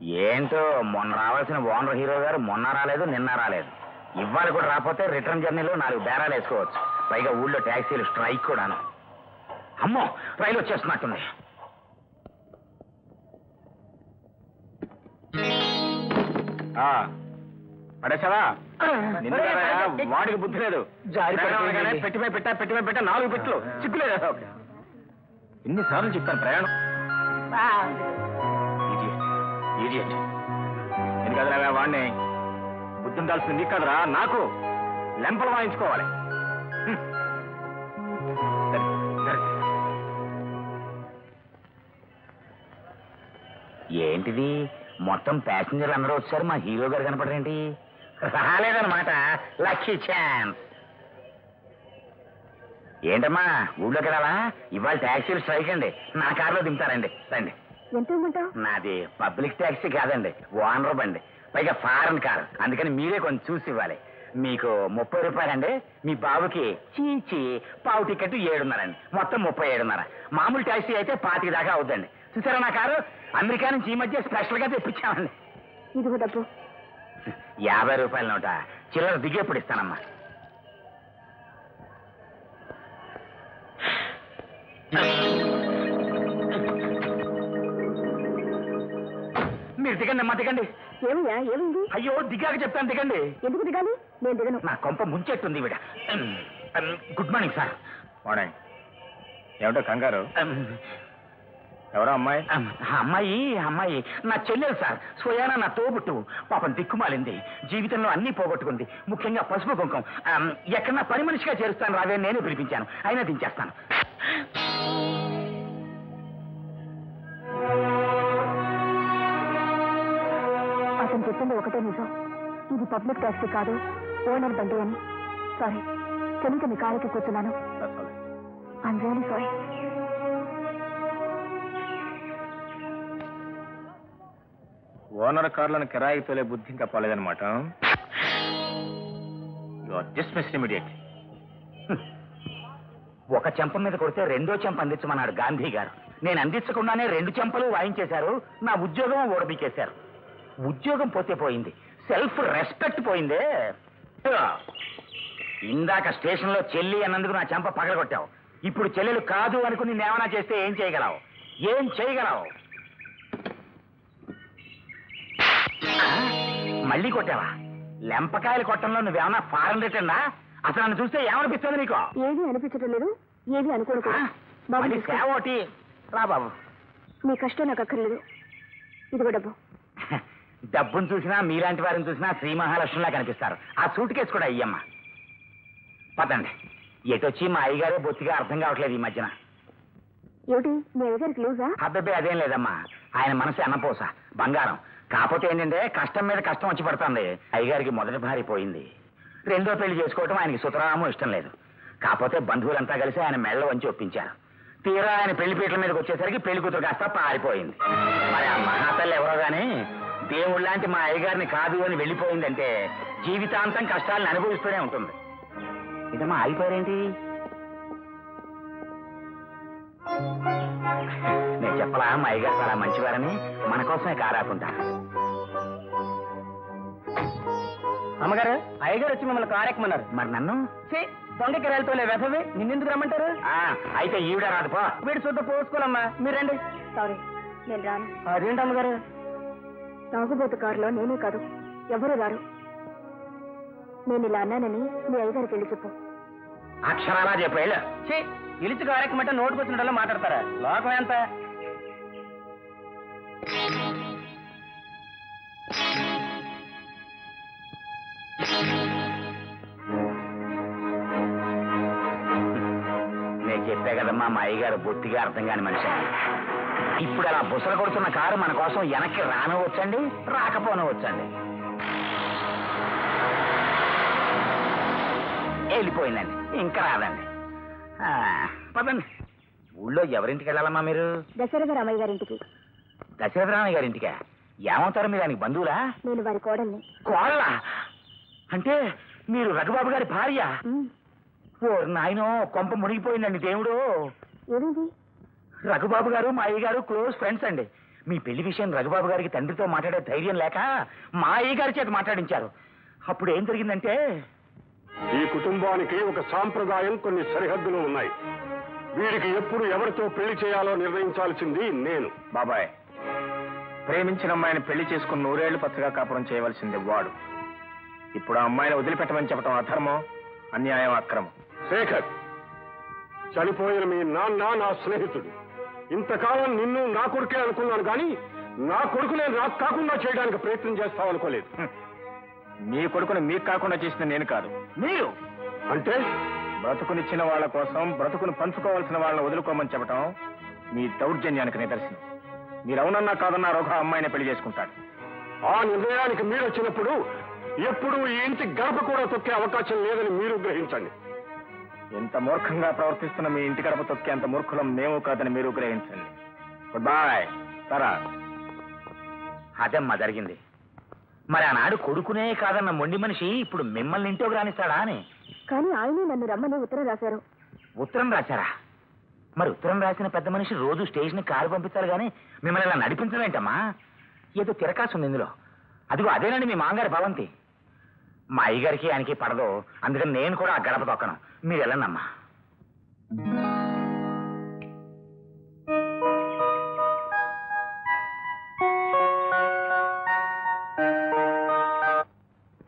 ఏంటో మొన్న రావాల్సిన ఓనర్ హీరో గారు మొన్న రాలేదు, నిన్న రాలేదు. ఇవాళ కూడా రాకపోతే రిటర్న్ జర్నీలో 4 బేరాలు వేసుకోవచ్చు. పైగా ఊళ్ళో ట్యాక్సీలు స్ట్రైక్ కూడాను. అమ్మో, రైలు వచ్చేస్తున్నట్టుంది. పడేసావా? వాడికి బుద్ధి లేదు. పెట్టిపోయి పెట్టా 4 పెట్టలు చిక్కులేదు. ఇన్నిసార్లు చెప్తాను ప్రయాణం. నేను కదరా వాడిని, బుద్ధి ఉండాల్సింది కదరా నాకు. లెంపలు వాయించుకోవాలి. ఏంటిది, మొత్తం ప్యాసింజర్లు అందరూ వచ్చారు, మా హీరో గారు కనపడరేంటి? రాలేదన్నమాట. Lucky chance. ఏంటమ్మా ఊళ్ళోకి రావా? ఇవాళ ట్యాక్సీలు స్ట్రైక్ అండి. నా కారులో దింపుతారండి. రండి. నాది పబ్లిక్ ట్యాక్సీ కాదండి, ఓనర్ బండి. పైగా ఫారెన్ కారు. అందుకని మీరే కొంచెం చూసి ఇవ్వాలి. మీకు 30 రూపాయలండి. మీ బాబుకి చీచి పావు టికెట్ 7.5 అండి. మొత్తం 37.5. మామూలు ట్యాక్సీ అయితే 25 దాకా అవుద్దండి. చూసారా నా కారు? అమెరికా నుంచి ఈ మధ్య స్పెషల్ గా తెప్పించామండి. ఇదిగో డబ్బు. 50 రూపాయల నోట. చిల్లర దిగేప్పుడు ఇస్తానమ్మా. మీరు దిగండి అమ్మా, దిగండి. ఏమయ్యా, ఏమైంది? అయ్యో దిగాక చెప్తాను, దిగండి. ఎందుకు దిగాలి? నేను దిగను. నా కొంప ముంచెట్టుంది వీడ. Good morning sir. మార్నింగ్. ఏమిటో కంగారు? ఎవరో అమ్మాయి? అమ్మాయి నా చెల్లెలు సార్. స్వయానా నా తోబుట్టు. పాపం దిక్కుమాలింది. జీవితంలో అన్నీ పోగొట్టుకుంది. ముఖ్యంగా పసుపు కుంకం. ఎక్కడన్నా పని మనిషిగా చేరుస్తాను రావే, నేనే పిలిపించాను. అయినా దించేస్తాను. అతను చెప్పింది ఒకటే నిజం. ఇది పబ్లిక్ ట్యాక్సీ కాదు, ఓనర్ బండి అని. సారీ, తెలియక మీ కారుకి కూర్చున్నాను. I'm really sorry. ఓనర్ కార్లను కిరాయి తోలే బుద్ధి ఇంకా పోలేదన్నమాట. ఒక చెంప మీద కొడితే 2వ చెంప అందించమన్నాడు గాంధీ గారు. నేను అందించకుండానే 2 చెంపలు వాయించేశారు. నా ఉద్యోగం ఓడబికేశారు. ఉద్యోగం పోతే పోయింది, సెల్ఫ్ రెస్పెక్ట్ పోయిందే. ఇందాక స్టేషన్లో చెల్లి అన్నందుకు నా చెంప పగలగొట్టావు. ఇప్పుడు చెల్లెలు కాదు అనుకుని నేవనా చేస్తే ఏం చేయగలవు? ఏం చేయగలవు? మళ్ళీ కొట్టావా? లెంపకాయలు కొట్టంలో నువ్వేమన్నా ఫారెన్ రిటర్నా? అసలు నన్ను చూస్తే ఏమనిపిస్తుంది నీకు? ఏది అనిపించడం లేదు, ఏది అనుకోను. సేవోటి రా బాబు. మీ కష్టం నాకు అక్కర్లేదు. ఇదిగో డబ్బు. డబ్బును చూసినా మీలాంటి వారిని చూసినా శ్రీ మహాలక్ష్మిలా కనిపిస్తారు. ఆ సూట్ కేసు కూడా అయ్యమ్మా. పదండి. ఎటొచ్చి మా అయ్యగారే బొత్తిగా అర్థం కావట్లేదు ఈ మధ్యన. ఏమిటి మీ అయ్యగారికి లూజా? అబ్బాయి అదేం లేదమ్మా. ఆయన మనసు అన్నపోస బంగారం. కాకపోతే ఏంటంటే కష్టం మీద కష్టం వచ్చి పడుతుంది. అయ్యగారికి మొదటి భార్య పోయింది. 2వ పెళ్లి చేసుకోవటం ఆయనకి సుతరాము ఇష్టం లేదు. కాకపోతే బంధువులంతా కలిసి ఆయన మెళ్ళ వంచి ఒప్పించారు. తీరా ఆయన పెళ్లి పీటల మీదకి వచ్చేసరికి పెళ్లి కూతురు కాస్త పారిపోయింది. మరి ఆ మహాతల్లి ఎవరో గాని దేవుళ్ళలాంటి మా అయ్యగారిని కాదు అని వెళ్ళిపోయిందంటే జీవితాంతం కష్టాలను అనుభవిస్తూనే ఉంటుంది. ఇదమ్మా ఆగిపోయారేంటి? నేను చెప్పలా మా అయ్యగారు చాలా మంచివారని? మన కోసమే కారాకుంటా. అమ్మగారు, అయ్యగారు వచ్చి మిమ్మల్ని కారెక్కమన్నారు. మరి నన్ను దొంగకి రైలుతోలే వెధవి నిన్నెందుకు రమ్మంటారు? అయితే ఈవిడ రాదు పో. వీడు శుద్ధ పోసుకోవాలమ్మా. మీరండి. సారీ, నేను రాను. అదేంటి అమ్మగారు? తాగుబోతు కారులో నేనే కాదు, ఎవరు రారు. నేను ఇలా అన్నానని మీ అయ్యగారికి వెళ్ళి చెప్పు. అక్షరాలా చెప్పు. పిలిచి కారెక్కమంటే నోటుకు వచ్చినట్టు మాట్లాడతారా? లోకం ఎంత? నేను చెప్పే కదమ్మా మా అయ్యగారు బొత్తిగా అర్థం కాని మనిషి. ఇప్పుడు అలా బుసర కొడుతున్న కారు మన కోసం వెనక్కి రానవచ్చండి, రాకపోనవచ్చండి. వెళ్ళిపోయిందండి, ఇంకా రాదండి. పదండి. ఊళ్ళో ఎవరింటికి వెళ్ళాలమ్మా మీరు? దశరథ రామయ్య గారింటికి. దశరథ రామయ్య గారింటికా? ఏమవుతారు మీరు? ఆయనకి బంధువులా? నేను వారి కోడల్ని. కోడలా? అంటే మీరు రఘుబాబు గారి భార్య? ఓ నాయనో, కొంప మునిగిపోయిందండి దేవుడు. ఏమిటి? రఘుబాబు గారు మా అయ్య గారు క్లోజ్ ఫ్రెండ్స్ అండి. మీ పెళ్లి విషయం రఘుబాబు గారికి తండ్రితో మాట్లాడే ధైర్యం లేక మా అయ్య గారి చేత మాట్లాడించారు. అప్పుడు ఏం జరిగిందంటే, ఈ కుటుంబానికి ఒక సాంప్రదాయం, కొన్ని సరిహద్దులు ఉన్నాయి. వీడికి ఎప్పుడు ఎవరితో పెళ్లి చేయాలో నిర్ణయించాల్సింది నేను. బాబాయ్, ప్రేమించిన అమ్మాయిని పెళ్లి చేసుకుని 100 ఏళ్లు పచ్చగా కాపురం చేయవలసింది వాడు. ఇప్పుడు ఆ అమ్మాయిని వదిలిపెట్టమని చెప్పడం అధర్మం, అన్యాయం, అక్రమం. శేఖర్, చనిపోయిన మీ నాన్న నా స్నేహితుడు. ఇంతకాలం నిన్ను నా కొడుకే అనుకున్నాను, కానీ నా కొడుకునే నాకు కాకుండా చేయడానికి ప్రయత్నం చేస్తావనుకోలేదు. మీ కొడుకుని మీకు కాకుండా చేసిన నేను కాదు, మీరు. అంటే బ్రతుకునిచ్చిన వాళ్ళ కోసం బ్రతుకును పంచుకోవాల్సిన వాళ్ళని వదులుకోమని చెప్పడం మీ దౌర్జన్యానికి నిదర్శనం. మీరు అవునన్నా కాదన్నా రఘు అమ్మాయిని పెళ్లి చేసుకుంటాడు. ఆ నిర్ణయానికి మీరు వచ్చినప్పుడు ఎప్పుడు ఈ ఇంటి గడప కూడా తొక్కే అవకాశం లేదని మీరు గ్రహించండి. ఎంత మూర్ఖంగా ప్రవర్తిస్తున్న మీ ఇంటి గడప తొక్కే అంత మూర్ఖులం మేము కాదని మీరు గ్రహించండి. Good boy. సరా, అదమ్మా జరిగింది. మరి ఆనాడు కొడుకునే కాదన్న మొండి మనిషి ఇప్పుడు మిమ్మల్ని ఇంట్లోకి రానిస్తాడా అని. కానీ ఆయనే నన్ను రమ్మని ఉత్తరం రాశారు. ఉత్తరం రాశారా? మరి ఉత్తరం రాసిన పెద్ద మనిషి రోజు స్టేషన్కి కారు పంపించాలి కానీ మిమ్మల్ని ఇలా నడిపించడం ఏంటమ్మా? ఏదో తిరకాసు ఉంది ఇందులో. అదిగో అదేనండి మీ మామగారి భవంతి. మా అయ్యగారికి ఆయనకి పడదు, అందుకని నేను కూడా ఆ గడప తొక్కను. మీరు వెళ్ళండమ్మా.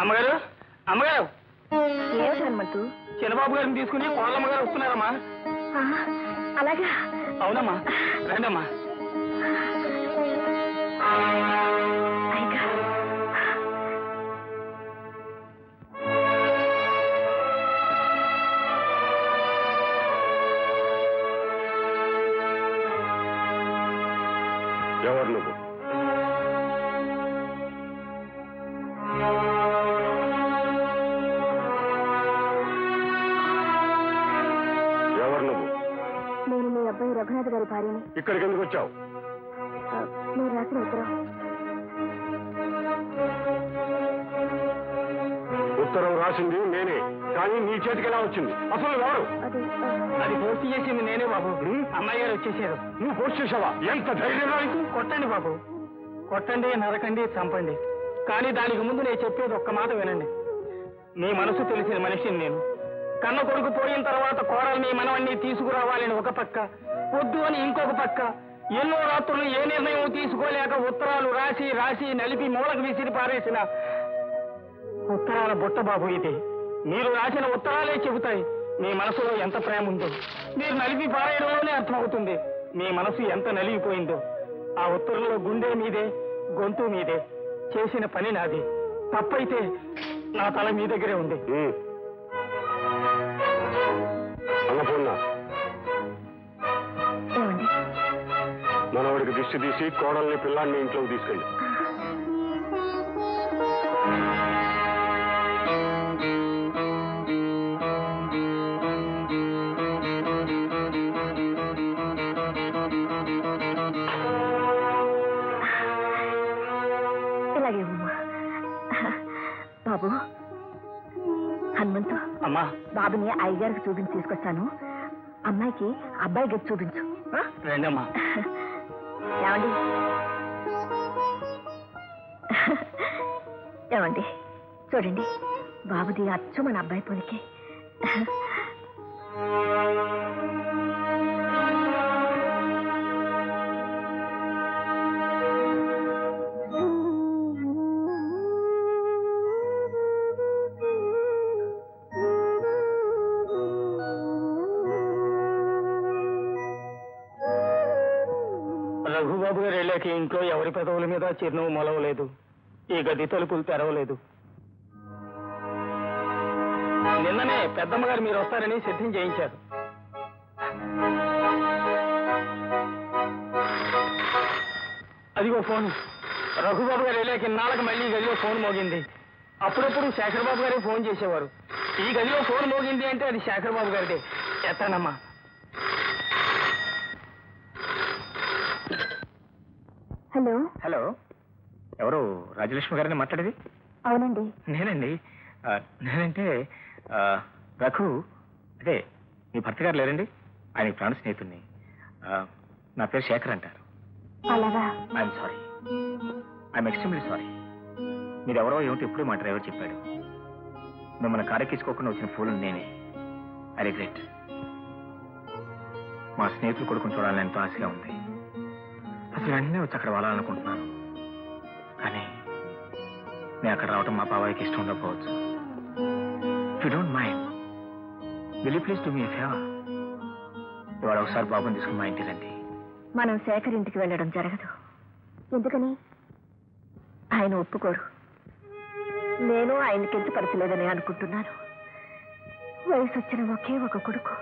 అమ్మగారు, అమ్మగారు, ఏమిటి హనుమంతు? చిన్నబాబు గారిని తీసుకుని కోళ్ళమ్మ గారు వస్తున్నారమ్మా. అలాగా? అవునమ్మా, రండమ్మా. ఎవరు నువ్వు? ఎవరు నువ్వు? నేను మీ అబ్బాయి రఘునాథ్ గారి భార్యని. ఇక్కడికి ఎందుకు వచ్చావు? మీరు రాసిన ఉత్తరం. ఉత్తరం రాసింది నేనే, కానీ నీ చేతికి ఎలా వచ్చింది? అసలు ఎవరు? అది పోస్ట్ చేసింది నేనే బాబు. అమ్మాయి గారు వచ్చేసారు. నువ్వు పోస్ట్ చేసావా? ఎంత ధైర్యం నీకు? కొట్టండి బాబు, కొట్టండి, నరకండి, చంపండి. కానీ దానికి ముందు నేను చెప్పేది ఒక్క మాట వినండి. మీ మనసు తెలిసిన మనిషిని నేను. కన్న కొడుకు పోయిన తర్వాత కోడల్ని మనవణ్ణి తీసుకురావాలని ఒక పక్క, వద్దు అని ఇంకొక పక్క, ఎన్నో రాత్రులు ఏ నిర్ణయం తీసుకోలేక ఉత్తరాలు రాసి రాసి నలిపి మూలకు విసిరి పారేసిన ఉత్తరాల బుట్ట బాబు ఇది. మీరు రాసిన ఉత్తరాలే చెబుతాయి మీ మనసులో ఎంత ప్రేమ ఉందో. మీరు నలిపి పారేయడంలోనే అర్థమవుతుంది మీ మనసు ఎంత నలిగిపోయిందో. ఆ ఉత్తరంలో గుండె మీదే, గొంతు మీదే. చేసిన పని నాది. తప్పైతే నా తల మీ దగ్గరే ఉంది. అన్నపూర్ణ, ఏమండి? మనవాడికి దిష్టి తీసి కోడల్ని పిల్లాన్ని ఇంట్లోకి తీసుకెళ్ళి. ఇలాగే అమ్మా. బాబు, హనుమంతు, అమ్మా, బాబుని అయ్యగారికి చూపించి తీసుకొస్తాను. అమ్మాయికి అబ్బాయి గది చూపించు. రండమ్మా. ఏమండి? ఏమండి చూడండి, బాబుది అచ్చు మన అబ్బాయి పోలికే. రఘుబాబు గారు వెళ్ళాక ఇంట్లో ఎవరి పెదవుల మీద చిరునవ్వు మొలవలేదు. ఈ గది తలుపులు తెరవలేదు. నిన్ననే పెద్దమ్మ గారు మీరు వస్తారని సిద్ధం చేయించారు. అదిగో ఫోన్. రఘుబాబు గారు వెళ్ళాక ఇన్నాళ్ళకి మళ్ళీ గదిలో ఫోన్ మోగింది. అప్పుడప్పుడు శేఖర్ బాబు గారే ఫోన్ చేసేవారు. ఈ గదిలో ఫోన్ మోగింది అంటే అది శేఖర్ బాబు గారిదే. ఎత్తానమ్మా. హలో. హలో, ఎవరు? రాజలక్ష్మి గారిని మాట్లాడేది? అవునండి. నేనండి. నేనంటే రఘు, అదే మీ భర్త గారు లేరండి, ఆయన ప్రాణ స్నేహితుడిని. నా పేరు శేఖర్ అంటారు. అలాగా? I'm sorry, I'm extremely sorry. మీరెవరో ఏమిటి ఎప్పుడు మా డ్రైవర్ చెప్పాడు. మిమ్మల్ని కారెక్కించుకోకుండా వచ్చిన ఫోన్ నేనే. I regret. మా స్నేహితులు కొడుకుని చూడాలని ఎంతో ఆశగా ఉంది. అసలు వెంటనే వచ్చి అక్కడ వాడాలనుకుంటున్నాను. కానీ నేను అక్కడ రావడం మా బాబాయ్కి ఇష్టం ఉండకపోవచ్చు. If you don't mind, will you please do me a favour? ఇవాళ ఒకసారి బాబుని తీసుకుని మా ఇంటికి రండి. మనం శేఖర్ ఇంటికి వెళ్ళడం జరగదు. ఎందుకని? ఆయన ఒప్పుకోరు. నేను ఆయనకి కించపరచలేదని అనుకుంటున్నాను. వయసు వచ్చిన ఒకే ఒక కొడుకు.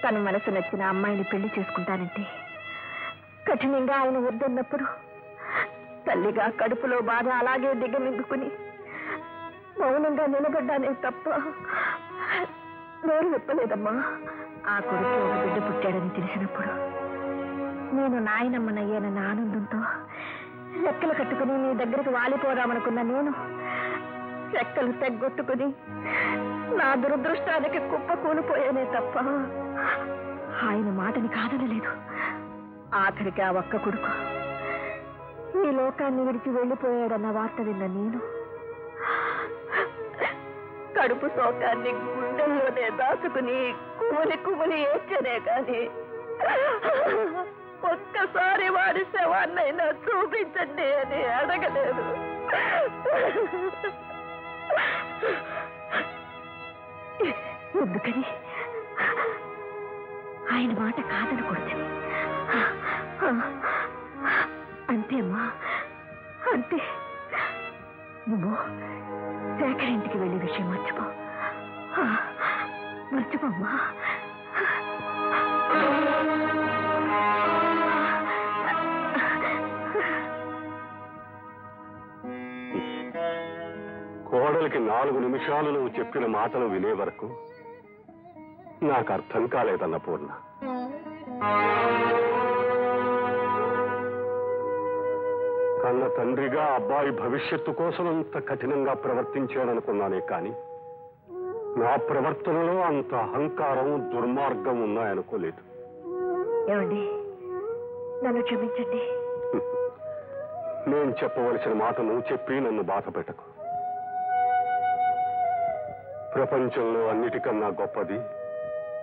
తన మనసు నచ్చిన అమ్మాయిని పెళ్లి చేసుకుంటానంటే కఠినంగా ఆయన వద్దన్నప్పుడు తల్లిగా కడుపులో బాధ అలాగే దిగమింగుకుని మౌనంగా నిలబడ్డానే తప్ప నోరు విప్పలేదమ్మా. ఆ కొడుకు ఒక బిడ్డ పుట్టాడని తెలిసినప్పుడు నేను నాయనమ్మనయ్యానన్న ఆనందంతో రెక్కలు కట్టుకుని నీ దగ్గరకు వాలిపోదామనుకున్న నేను రెక్కలు తెగ్గొట్టుకుని నా దురదృష్టానికి కుప్ప కూలిపోయానే తప్ప ఆయన మాటని కాదనలేదు. ఆఖరికి ఆ ఒక్క కొడుకు ఈ లోకాన్ని విడిచి వెళ్ళిపోయాడన్న వార్త విన్న నేను కడుపు శోకాన్ని గుండెల్లోనే దాచుకుని కుమిలి కుమిలి ఏడ్చనే కాని ఒక్కసారి వాడి శవాన్నైనా చూపించండి అని అడగలేదు. ఎందుకని? ఆయన మాట కాదనకూడదని. అంతే అమ్మా, అంతే. నువ్వు శేఖర్ ఇంటికి వెళ్ళే విషయం మర్చిపో. మర్చిపోమ్మా. కోడలికి 4 నిమిషాలు నువ్వు చెప్పిన మాటలు వినే వరకు నాకు అర్థం కాలేదన్న పూర్ణ. కన్న తండ్రిగా అబ్బాయి భవిష్యత్తు కోసం అంత కఠినంగా ప్రవర్తించాడనుకున్నానే కానీ నా ప్రవర్తనలో అంత అహంకారం దుర్మార్గం ఉన్నాయనుకోలేదు. ఏమండి, నన్ను క్షమించండి. నేను చెప్పవలసిన మాట నువ్వు చెప్పి నన్ను బాధ పెట్టకు. ప్రపంచంలో అన్నిటికన్నా గొప్పది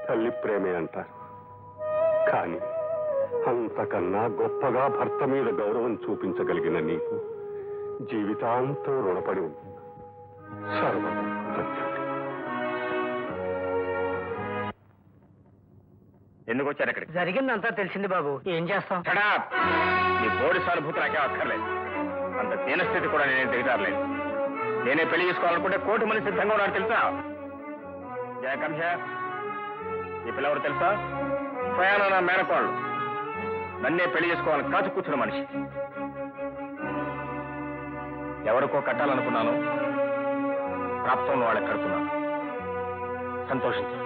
తల్లి ప్రేమే అంటారు. కానీ అంతకన్నా గొప్పగా భర్త మీద గౌరవం చూపించగలిగిన నీకు జీవితాంతం రుణపడి ఉంటుంది. సర్వదా ఎందుకు వచ్చారు అక్కడికి? జరిగిందంతా తెలిసింది బాబు, ఏం చేస్తాం? మీ బోడి సానుభూతి నాకే అక్కర్లేదు. అంత దీనస్థితి కూడా నేనేం దిగుతారలేదు. నేనే పెళ్లి చేసుకోవాలనుకుంటే కోటి మంది సిద్ధంగా ఉన్నాడు తెలుసా? జయకంశ, ఈ పిల్లవాడు తెలుసా? స్వయాన నా మేనకోళ్ళు. నన్నే పెళ్లి చేసుకోవాలని కాచు కూర్చున్న మనిషి. ఎవరికో కట్టాలనుకున్నాను, ప్రాప్తంలో వాళ్ళకి కడుతున్నాను. సంతోషించు.